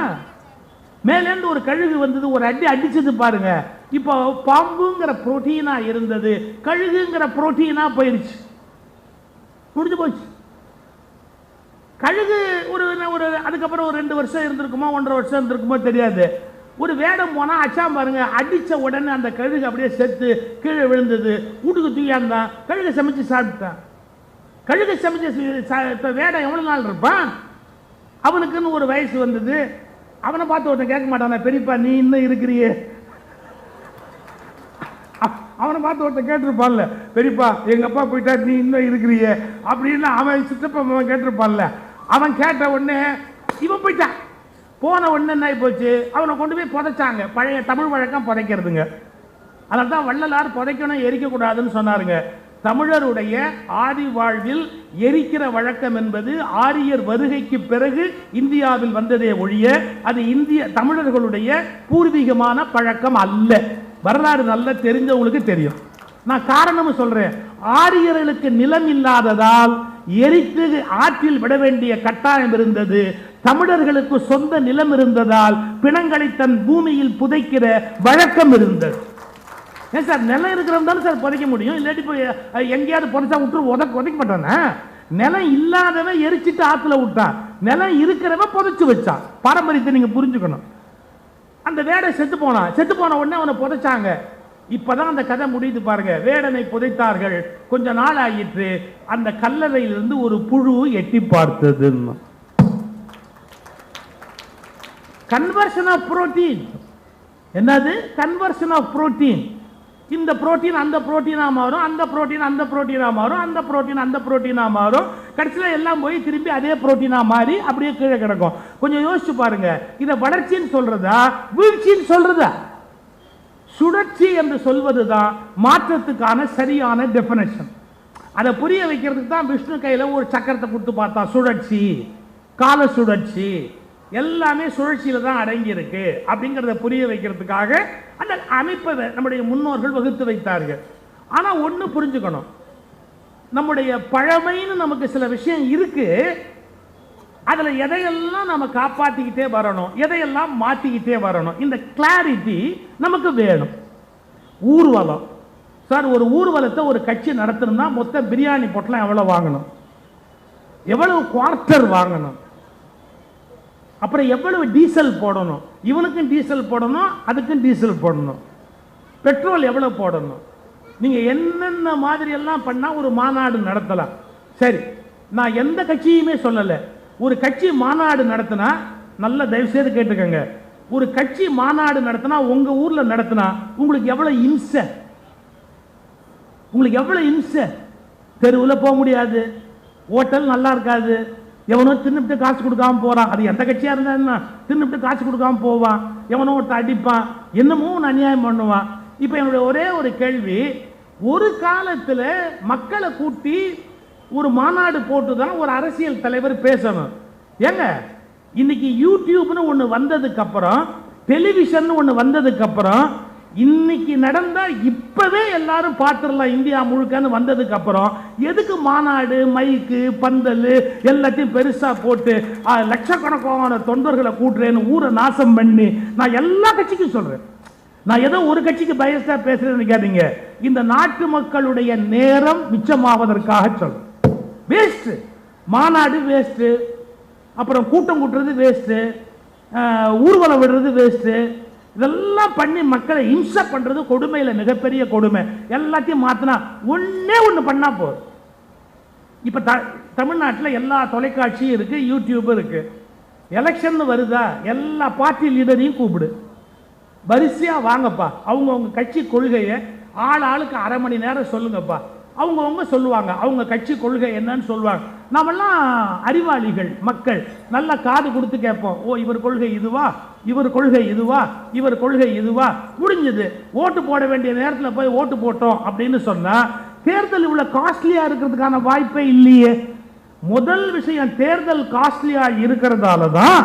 மேலேந்து ஒரு கழுகு வந்தது, ஒரு அடி அடிச்சது பாருங்க. இப்போ பாம்புங்கிற புரோட்டீனா இருந்தது, கழுகுங்கிற புரோட்டீனா போயிருச்சு, முடிஞ்சு போச்சு. கழுகு ஒரு அதுக்கப்புறம் ஒரு 2 வருஷம் இருந்திருக்குமோ 1.5 வருஷம் இருந்திருக்குமோ தெரியாது. ஒரு வேடம் போனா அச்சாம் பாருங்க, அடிச்ச உடனே அந்த கழுகு அப்படியே செத்து கீழே விழுந்தது, வீட்டுக்கு தூக்கியாந்தான், கழுகை சமைச்சு சாப்பிட்டான். கழுகை சமைச்ச வேடம் எவ்வளவு நாள் இருப்பான்? அவனுக்குன்னு ஒரு வயசு வந்தது. அவனை பார்த்து ஒருத்தன் கேட்க மாட்டான, பெரியப்பா நீ இன்னும் இருக்கிறியே? அவனை பார்த்து ஒருத்தன் கேட்டிருப்பான்ல, பெரியப்பா எங்க அப்பா போயிட்டா நீ இன்னும் இருக்கிறியே அப்படின்னு அவன் சித்தப்பா கேட்டிருப்பான்ல. அவன் கேட்ட உடனே இவன் போயிட்டான். போன உடனே என்ன போச்சு, அவனை கொண்டு போய் புதைச்சாங்க. பழைய தமிழ் வழக்கம் புதைக்கிறதுங்க. அதனால தான் வள்ளலார் புதைக்கணும் எரிக்கக்கூடாதுன்னு சொன்னாருங்க. தமிழருடைய ஆதி வாழ்வில் எரிக்கிற வழக்கம் என்பது ஆரியர் வருகைக்கு பிறகு இந்தியாவில் வந்ததே ஒழிய அது இந்திய தமிழர்களுடைய பூர்வீகமான பழக்கம் அல்ல. வரலாறு நல்லா தெரிஞ்சவங்களுக்கு தெரியும். நான் காரணம் சொல்றேன். ஆரியர்களுக்கு நிலம் இல்லாததால் எரித்து ஆற்றில் விட வேண்டிய கட்டாயம் இருந்தது. தமிழர்களுக்கு சொந்த நிலம் இருந்ததால் பிணங்களை தன் பூமியில் புதைக்கிற வழக்கம் இருந்தது. ஏன் சார், நிலம் இருக்கிறவங்க தானே சார் புதைக்க முடியும், இல்லாட்டி போய் எங்கேயாவது புதைச்சா விட்டு உதைக்க மாட்டானே. நிலம் இல்லாதவன் எரிச்சிட்டு ஆத்துல விட்டான், நிலம் இருக்கிறவன் புதைச்சு வச்சான். பாரம்பரியத்தை நீங்க புரிஞ்சுக்கணும். அந்த வேடை செத்து போனான். செத்து போன உடனே அவனை புதைச்சாங்க. இப்பதான் அந்த கதை முடியுது பாருங்க. வேடனை புதைத்தார்கள். கொஞ்ச நாள் ஆயிற்று. அந்த கல்லறையிலிருந்து ஒரு புழு எட்டி பார்த்தது. Conversion of protein. என்னது கன்வர்ஷன் ஆஃப் புரோட்டீன்? இந்த புரோட்டீன் அந்த புரோட்டீனா மாறும், அந்த புரோட்டீன் அந்த புரோட்டீனா மாறும், அந்த புரோட்டீன் அந்த புரோட்டீனா மாறும். கடைசியில் எல்லாம் போய் திரும்பி அதே புரோட்டீனா மாறி அப்படியே கீழே கிடக்கும். கொஞ்சம் யோசிச்சு பாருங்க. இதை வளர்ச்சின்னு சொல்றதா வீழ்ச்சின்னு சொல்றதா? சுழற்சி என்று சொல்வதுதான் மாற்றத்துக்கான சரியான டெபினேஷன். அதை புரிய வைக்கிறதுக்கு தான் விஷ்ணு கையில ஒரு சக்கரத்தை கொடுத்து பார்த்தா. சுழற்சி, கால சுழற்சி எல்லாமே சுழற்சியில தான் அடங்கி இருக்கு அப்படிங்கிறத புரிய வைக்கிறதுக்காக அந்த அமைப்பை நம்முடைய முன்னோர்கள் வகுத்து வைத்தார்கள். ஆனா ஒண்ணு புரிஞ்சுக்கணும், நம்முடைய பழமைன்னு நமக்கு சில விஷயம் இருக்கு. அதுல எதையெல்லாம் நம்ம காப்பாத்திக்கிட்டே வரணும், எதையெல்லாம் மாத்திக்கிட்டே வரணும். இந்த கிளாரிட்டி நமக்கு வேணும். ஊர்வலம் சார், ஒரு ஊர்வலத்தை ஒரு கட்சி நடத்தணும்னா மொத்த பிரியாணி பொட்டலம் எவ்வளவு வாங்கணும், எவ்வளவு குவார்ட்டர் வாங்கணும், அப்புறம் எவ்வளவு டீசல் போடணும், இவனுக்கும் டீசல் போடணும் அதுக்கும் டீசல் போடணும், பெட்ரோல் எவ்வளவு போடணும். நீங்க என்னென்ன மாதிரி எல்லாம் பண்ணா ஒரு மாநாடு நடத்தலாம். சரி, நான் எந்த கட்சியுமே சொல்லல. ஒரு கட்சி மாநாடு நடத்தினா, நல்ல தயவு செய்து கேட்டுக்கங்க, ஒரு கட்சி மாநாடு நடத்தினா உங்க ஊர்ல நடத்தினா உங்களுக்கு எவ்வளவு இம்சை, உங்களுக்கு எவ்வளவு இம்சை. தெருவில் போக முடியாது, ஹோட்டல் நல்லா இருக்காது, எவனோ தின்னுட்டு காசு கொடுக்காம போறான். அது எந்த கட்சியா இருந்தா தின்னுட்டு காசு கொடுக்காம போவான், எவனோ ஒருத்த அடிப்பான், என்னமோ ஒன்று அநியாயம் பண்ணுவான். இப்ப என்னுடைய ஒரே ஒரு கேள்வி, ஒரு காலத்துல மக்களை கூட்டி ஒரு மாநாடு போட்டுதான் ஒரு அரசியல் தலைவர் பேசணும். ஏங்க இன்னைக்கு யூடியூப்னு ஒன்று வந்ததுக்கு அப்புறம், டெலிவிஷன் ஒன்று வந்ததுக்கு அப்புறம், இன்னைக்கு நடந்தா இப்பவே எல்லாரும் பார்த்துடலாம் இந்தியா முழுக்கன்னு வந்ததுக்கு அப்புறம் எதுக்கு மாநாடு, மைக்கு, பந்தல் எல்லாத்தையும் பெருசா போட்டு லட்சக்கணக்கான தொண்டர்களை கூட்டுறேன்னு ஊரை நாசம் பண்ணி? நான் எல்லா கட்சிக்கும் சொல்றேன், நான் ஏதோ ஒரு கட்சிக்கு பயஸ்டா பேசுறேன்னு நினைக்காதீங்க. இந்த நாட்டு மக்களுடைய நேரம் மிச்சமாவதற்காக சொல்றேன். வேஸ்ட் மாநாடு, வேஸ்ட் அப்புறம் கூட்டம் கூட்டுறது வேஸ்ட், ஊர்வலம் விடுறது வேஸ்ட், இதெல்லாம் பண்ணி மக்களை இம்சை பண்றது கொடுமையில மிகப்பெரிய கொடுமை. எல்லாத்தையும் மாத்தினா ஒன்னே ஒண்ணு பண்ணா போதும். இப்ப தமிழ்நாட்டில் எல்லா தொலைக்காட்சியும் இருக்கு, யூடியூப் இருக்கு. எலெக்ஷன் வருதா, எல்லா பார்ட்டி லீடரையும் கூப்பிடு, வரிசையா வாங்கப்பா, அவங்க கட்சி கொள்கையை ஆளுக்கு அரை மணி நேரம் சொல்லுங்கப்பா. அவங்க சொல்லுவாங்க அவங்க கட்சி கொள்கை என்னன்னு சொல்லுவாங்க. நாமெல்லாம் அறிவாளிகள் மக்கள், நல்லா காது கொடுத்து கேட்போம். ஓ, இவர் கொள்கை இதுவா, இவர் கொள்கை இதுவா, இவர் கொள்கை இதுவா, முடிஞ்சது. ஓட்டு போட வேண்டிய நேரத்தில் போய் ஓட்டு போட்டோம் அப்படின்னு சொன்னா தேர்தல் இவ்வளவு காஸ்ட்லியா இருக்கிறதுக்கான வாய்ப்பே இல்லையே. முதல் விஷயம், தேர்தல் காஸ்ட்லியா இருக்கிறதால தான்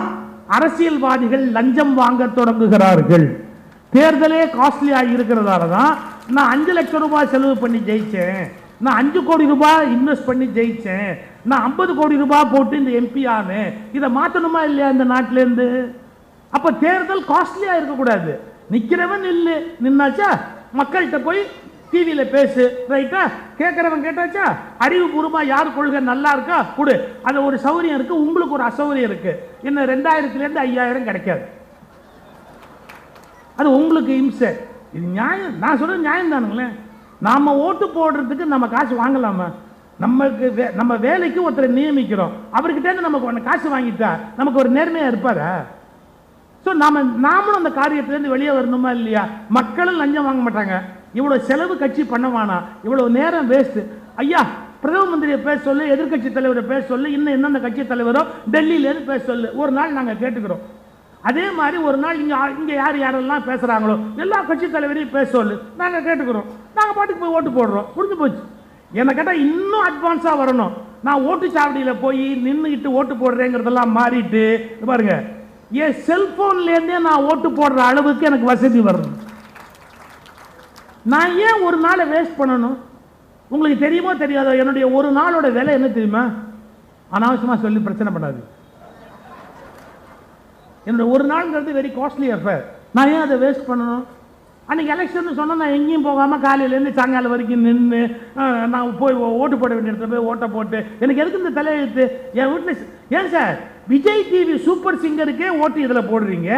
அரசியல்வாதிகள் லஞ்சம் வாங்க தொடங்குகிறார்கள். தேர்தலே காஸ்ட்லியா இருக்கிறதால தான் நான் 5 லட்சம் ரூபாய் செலவு பண்ணி ஜெயிச்சேன், நான் 5 கோடி ரூபாய் இன்வெஸ்ட் பண்ணி ஜெயிச்சேன், நான் 50 கோடி ரூபாய் போட்டு இந்த எம்பி ஆனேன். இதை மாற்றணுமா இல்லையா இந்த நாட்டிலேருந்து? அப்ப தேர்தல் காஸ்ட்லியா இருக்கக்கூடாது. நிக்கிறவன் நில்லு, நின்னாச்சா மக்கள்கிட்ட போய் டிவியில பேசு, ரைட்டா? கேட்கிறவன் கேட்டாச்சா, அறிவுபூர்வமா யார் கொள்கை நல்லா இருக்கா கொடு. அது ஒரு சௌரியம் இருக்கு, உங்களுக்கு ஒரு அசௌரியம் இருக்கு. இன்னும் 2000 5000 கிடைக்காது. அது உங்களுக்கு இம்சை. இது நியாயம், நான் சொல்றது நியாயம் தானுங்களேன். நாம ஓட்டு போடுறதுக்கு நம்ம காசு வாங்கலாமா? நம்ம வேலைக்கு ஒருத்தரை நியமிக்கிறோம், அவர்கிட்ட நமக்கு காசு வாங்கிட்டா நமக்கு ஒரு நேர்மையா இருப்பாரா? ஸோ நாமளும் அந்த காரியத்திலேருந்து வெளியே வரணுமா இல்லையா? மக்களும் லஞ்சம் வாங்க மாட்டாங்க. இவ்வளவு செலவு கட்சி பண்ணவானா, இவ்வளவு நேரம் வேஸ்ட். ஐயா, பிரதம மந்திரியை பேச சொல்லு, எதிர்கட்சி தலைவரை பேச சொல்லு, இன்னும் என்னென்ன கட்சி தலைவரோ டெல்லியிலேருந்து பேச சொல்லு, ஒரு நாள் நாங்கள் கேட்டுக்கிறோம். அதே மாதிரி ஒரு நாள் இங்கே யாரெல்லாம் பேசுகிறாங்களோ எல்லா கட்சி தலைவரையும் பேச சொல்லு, நாங்கள் கேட்டுக்கிறோம். நாங்கள் பாட்டுக்கு போய் ஓட்டு போடுறோம், முடிஞ்சு போச்சு. என்னை கேட்டால் இன்னும் அட்வான்ஸாக வரணும். நான் ஓட்டுச்சாவடியில் போய் நின்றுக்கிட்டு ஓட்டு போடுறேங்கிறதெல்லாம் மாறிட்டு பாருங்க, என் செல்போன்லேருந்தே நான் ஓட்டு போடுற அளவுக்கு எனக்கு வசதி வரணும். நான் ஏன் ஒரு நாளை வேஸ்ட் பண்ணணும்? உங்களுக்கு தெரியுமோ தெரியாதோ, என்னுடைய ஒரு நாளோட விலை என்ன தெரியுமா? அனாவசியமாக சொல்லி பிரச்சனை பண்ணாது. என்னுடைய ஒரு நாள்ங்கிறது வெரி காஸ்ட்லி அஃபேர். நான் ஏன் அதை வேஸ்ட் பண்ணணும்? அன்றைக்கி எலெக்ஷன் சொன்னால் நான் எங்கேயும் போகாமல் காலையிலேருந்து சாயங்காலம் வரைக்கும் நின்று நான் போய் ஓட்டு போட வேண்டிய இடத்துல போய் ஓட்டை போட்டு எனக்கு எதுக்கு இந்த தலையெழுத்து? என் வீட்டில் ஏன் சார் விஜய் டிவி சூப்பர் சிங்கருக்கே ஓட்டு இதில் போடுறீங்க,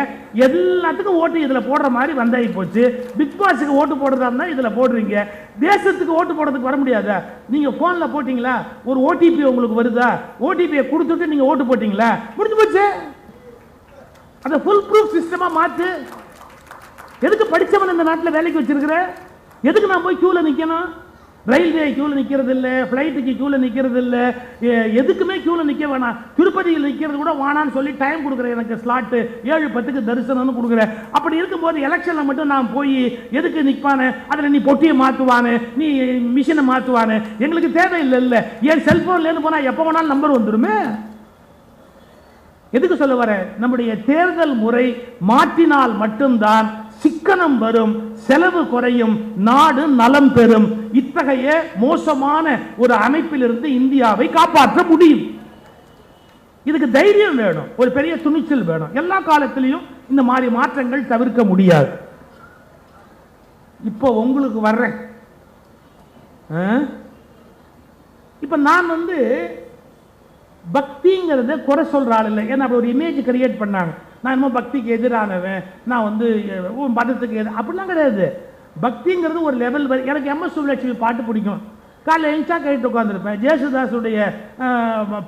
எல்லாத்துக்கும் ஓட்டு இதில் போடுற மாதிரி வந்தாகி போச்சு. பிக் பாஸுக்கு ஓட்டு போடுறதா இருந்தால் இதில் போடுறீங்க, தேசத்துக்கு ஓட்டு போடுறதுக்கு வர முடியாதா? நீங்கள் ஃபோனில் போட்டிங்களா, ஒரு ஓடிபி உங்களுக்கு வருதா, ஓடிபியை கொடுத்துட்டு நீங்கள் ஓட்டு போட்டிங்களா, முடிஞ்சு போச்சு. அதை ஃபுல் ப்ரூஃப் சிஸ்டமாக மாற்று. எதுக்கு படித்தவன் இந்த நாட்டில் வேலைக்கு வச்சிருக்கிற? எதுக்கு நான் போய் கியூவில் நிற்கணும்? ரயில்வே கியூவில் நிற்கிறது இல்லை, ஃப்ளைட்டுக்கு கியூவில் நிற்கிறது இல்லை, எதுக்குமே கியூவில் நிற்க வேணாம். திருப்பதியில் நிற்கிறது கூட வேணான்னு சொல்லி டைம் கொடுக்குறேன், எனக்கு ஸ்லாட்டு 7:10 தரிசனம்னு கொடுக்குறேன். அப்படி இருக்கும்போது எலெக்ஷனில் மட்டும் நான் போய் எதுக்கு நிற்பானே? அதில் நீ பொட்டியை மாற்றுவானே, நீ மிஷினை மாற்றுவானே, எங்களுக்கு தேவையில்லை. இல்லை, என் செல்ஃபோன்லேருந்து போனால் எப்போ வேணாலும் நம்பர் வந்துடுமே. எதுக்கு சொல்ல வர? நம்முடைய தேர்தல் முறை மாற்றினால் மட்டும்தான் சிக்கனம் வரும், செலவு குறையும், நாடு நலம் பெறும். இத்தகைய மோசமான ஒரு அமைப்பிலிருந்து இந்தியாவை காப்பாற்ற முடியும். இதுக்கு தைரியம் வேணும், ஒரு பெரிய துணிச்சல் வேணும். எல்லா காலத்திலையும் இந்த மாதிரி மாற்றங்கள் தவிர்க்க முடியாது. இப்போ உங்களுக்கு வர்றேன். இப்ப நான் பக்திங்கிறத குறை சொல்ற ஆள் இல்லை. ஏன்னா அப்படி ஒரு இமேஜ் கிரியேட் பண்ணாங்க, நான் இன்னும் பக்திக்கு எதிரானவன், நான் மதத்துக்கு அப்படிலாம் கிடையாது. பக்திங்கிறது ஒரு லெவல். எனக்கு எம்எஸ் சுப்புலட்சுமி பாட்டு பிடிக்கும். காலையில் எழுந்தா கேட்டு உட்காந்துருப்பேன். ஜேசுதாஸுடைய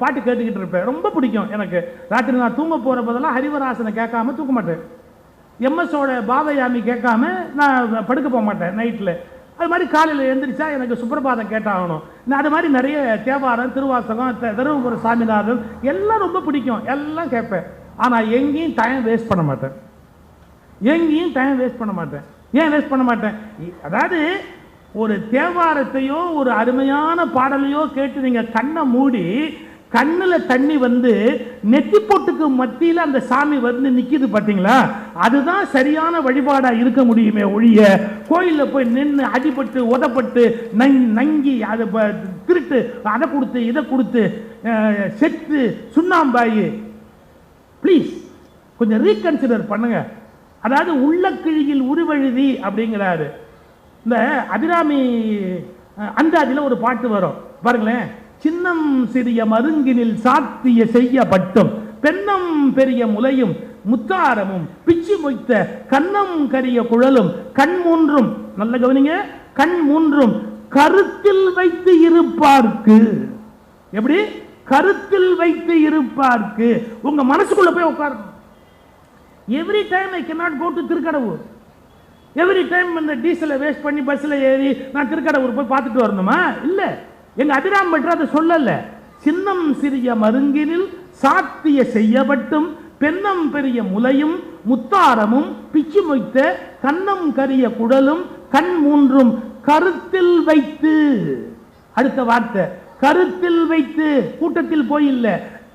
பாட்டு கேட்டுக்கிட்டு இருப்பேன், ரொம்ப பிடிக்கும் எனக்கு. ராத்திரி நான் தூங்க போகிற போதெல்லாம் ஹரிவராசனை கேட்காம தூக்க மாட்டேன். எம்எஸோட பாவயாமி கேட்காம நான் படுக்க போக மாட்டேன் நைட்டில். அது மாதிரி காலையில் எழுந்திரிச்சா எனக்கு சுப்பிரபாதம் கேட்டாகணும். நான் அது மாதிரி நிறைய தேவாரம், திருவாசகம், தருமபுர சாமிநாதன் எல்லாம் ரொம்ப பிடிக்கும், எல்லாம் கேட்பேன். ஆனால் எங்கேயும் டைம் வேஸ்ட் பண்ண மாட்டேன். எங்கேயும் டைம் வேஸ்ட் பண்ண மாட்டேன். ஏன் வேஸ்ட் பண்ண மாட்டேன்? அதாவது ஒரு தேவாரத்தையோ ஒரு அருமையான பாடலையோ கேட்டு நீங்கள் கண்ணை மூடி கண்ணில் தண்ணி நெத்தி பொட்டுக்கு மத்தியில் அந்த சாமி நிற்கிது பார்த்தீங்களா? அதுதான் சரியான வழிபாடாக இருக்க முடியுமே ஒழிய கோயிலில் போய் நின்று அடிபட்டு உதப்பட்டு நங்கி அதை திருட்டு அதை கொடுத்து இதை கொடுத்து செத்து சுண்ணாம்பாயி, ப்ளீஸ் கொஞ்சம் ரீகன்சிடர் பண்ணுங்க. அதாவது உள்ள கிழியில் உருவெழுதி அப்படிங்கிறாரு. இந்த அபிராமி அந்தாதியில் ஒரு பாட்டு வரும் பாருங்களேன். சின்னம் சிறிய மருங்கினில் சாத்திய செய்யப்பட்டும் பெண்ணம் பெரிய முலையும் முத்தாரமும் பிச்சு மொய்த்த கண்ணம் கரிய குழலும் கண் மூன்றும், நல்ல கவனிங்க, கண் மூன்றும் கருத்தில் வைத்து இருப்பார்க்கு. எப்படி? கருத்தில் வைத்து இருப்பார்க்கு. உங்க மனசுக்குள்ள போய் உட்காரணும். Every time I cannot go to Thirukkadavur. Every time இந்த டீசலை வேஸ்ட் பண்ணி பஸ்ஸில் ஏறி நான் திருக்கடவுர் போய் பார்த்துட்டு வரணுமா? இல்லை. எங்க அபிராம் பட்டர் அதை சொல்லல. சின்னம் சிறிய மருங்கினில் சாத்திய செய்யப்பட்டும் பெண்ணம் பெரிய முலையும் முத்தாரமும் பிச்சு மொய்த்த கண்ணம் கரிய குடலும் கண் மூன்றும் கருத்தில் வைத்து. அடுத்த வார்த்தை கருத்தில் வைத்து, கூட்டத்தில் போய் இல்ல,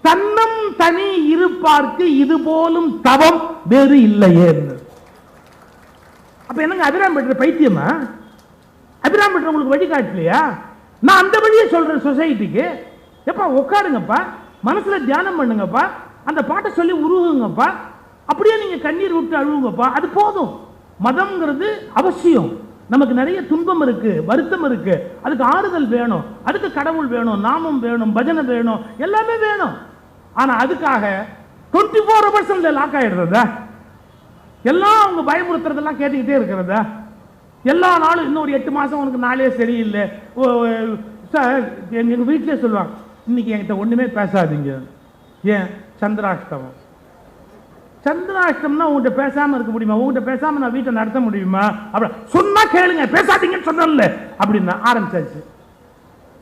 தன்னம் தனி இருப்பார்க்கு இது போலும் தவம் வேறு இல்லையே. அப்ப என்னங்க அபிராம் பட்டர் பைத்தியமா? அபிராம் பட்டர் உங்களுக்கு வழிகாட்டலையா? நான் அந்த வழியை சொல்றேன் சொசைட்டிக்கு. எப்பா உட்காருங்கப்பா, மனசுல தியானம் பண்ணுங்கப்பா, அந்த பாட்டை சொல்லி உருகுங்கப்பா, அப்படியே நீங்க கண்ணீர் விட்டு அழுவுங்கப்பா, அது போதும். மதம்ங்கிறது அவசியம். நமக்கு நிறைய துன்பம் இருக்கு, வருத்தம் இருக்கு, அதுக்கு ஆறுதல் வேணும், அதுக்கு கடவுள் வேணும், நாமம் வேணும், பஜனை வேணும், எல்லாமே வேணும். ஆனா அதுக்காக 24 hours லாக் ஆயிடுறதா? எல்லாம் அவங்க பயமுறுத்துறதெல்லாம் கேட்டுக்கிட்டே இருக்கிறதா? எல்லா நாளும் இன்னும் ஒரு 8 மாசம் உனக்கு நாளே சரியில்லை சார். எங்க வீட்டிலே சொல்லுவாங்க, இன்னைக்கு என்கிட்ட ஒண்ணுமே பேசாதீங்க. ஏன்? சந்திராஷ்டமம். சந்திராஷ்டம்னா உங்ககிட்ட பேசாம இருக்க முடியுமா? உங்ககிட்ட பேசாம நான் வீட்டை நடத்த முடியுமா? அப்படி சொன்னா கேளுங்க, பேசாதீங்கன்னு சொன்னல அப்படின்னா ஆரம்பிச்சாச்சு.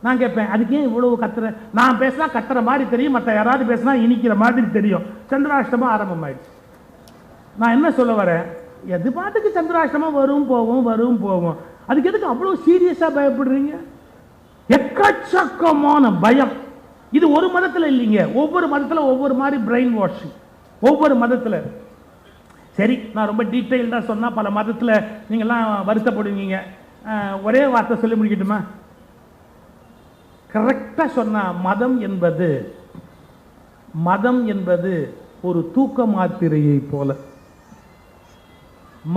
நான் கேட்பேன், அதுக்கு ஏன் இவ்வளவு கத்துற? நான் பேசினா கத்துற மாதிரி தெரியும், மற்ற யாராவது பேசினா இனிக்கிற மாதிரி தெரியும். சந்திராஷ்டமம் ஆரம்பமாயிடுச்சு. நான் என்ன சொல்ல வரேன், எது பாட்டுக்கு சந்திராஷ்டமம் வரும் போவோம் வரும் போவோம், அதுக்கு எதுக்கு அவ்வளவு சீரியஸா பயப்படுறீங்க? எக்கச்சக்கமான பயம். இது ஒரு மதத்துல இல்லைங்க, ஒவ்வொரு மதத்துல ஒவ்வொரு மாதிரி பிரெயின் வாஷிங், ஒவ்வொரு மதத்துல. சரி, நான் ரொம்ப டீட்டெயில்டா சொன்னா பல மதத்துல நீங்கெல்லாம் வருத்தப்படுவீங்க. ஒரே வார்த்தை சொல்லி முடிக்கட்டுமா? கரெக்டா சொன்னா, மதம் என்பது ஒரு தூக்க மாத்திரையை போல.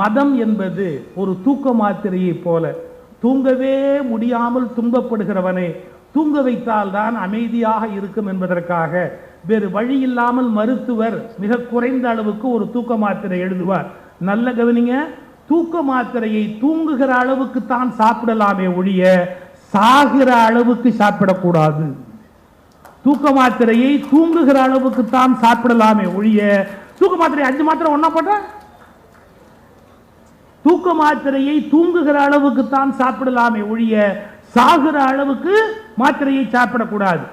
மதம் என்பது ஒரு தூக்க மாத்திரையை போல. தூங்கவே முடியாமல் துன்பப்படுகிறவனை தூங்க வைத்தால் தான் அமைதியாக இருக்கும் என்பதற்காக வேறு வழி இல்லாமல் மருத்துவர் மிக குறைந்த அளவுக்கு ஒரு தூக்க மாத்திரை எழுதுவார். நல்ல கவனிங்க, தூக்க மாத்திரையை தூங்குகிற அளவுக்கு தான் சாப்பிடலாமே ஒழிய சாகிற அளவுக்கு சாப்பிடக்கூடாது. தூக்க மாத்திரையை தூங்குகிற அளவுக்கு தான் சாப்பிடலாமே ஒழிய, தூக்க மாத்திரை 5 மாத்திரை ஒன்னா போட்ட, தூக்க மாத்திரையை தூங்குகிற அளவுக்கு தான் சாப்பிடலாமே ஒழிய சாகிற அளவுக்கு மாத்திரையை சாப்பிடக்கூடாது.